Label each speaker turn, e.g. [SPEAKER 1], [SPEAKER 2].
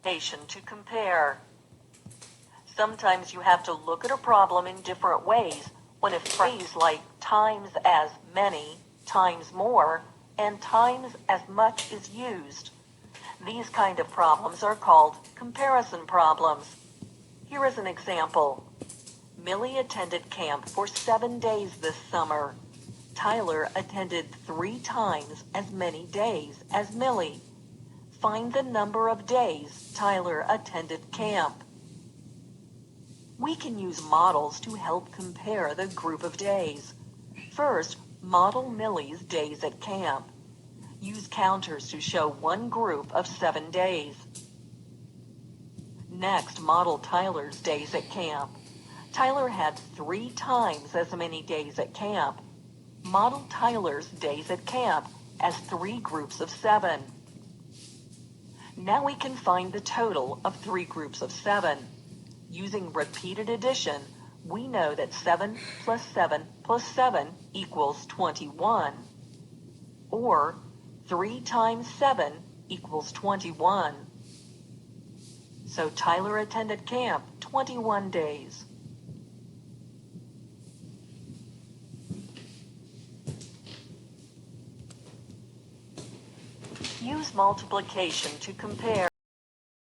[SPEAKER 1] To compare. Sometimes you have to look at a problem in different ways when a phrase like times as many, times more, and times as much is used. These kind of problems are called comparison problems. Here is an example. Millie attended camp for 7 days this summer. Tyler attended 3 times as many days as Millie. Find the number of days Tyler attended camp. We can use models to help compare the group of days. First, model Millie's days at camp. Use counters to show one group of 7 days. Next, model Tyler's days at camp. Tyler had 3 times as many days at camp. Model Tyler's days at camp as 3 groups of 7. Now we can find the total of 3 groups of 7. Using repeated addition, we know that 7 plus 7 plus 7 equals 21. Or 3 times 7 equals 21. So Tyler attended camp 21 days. Use multiplication to compare.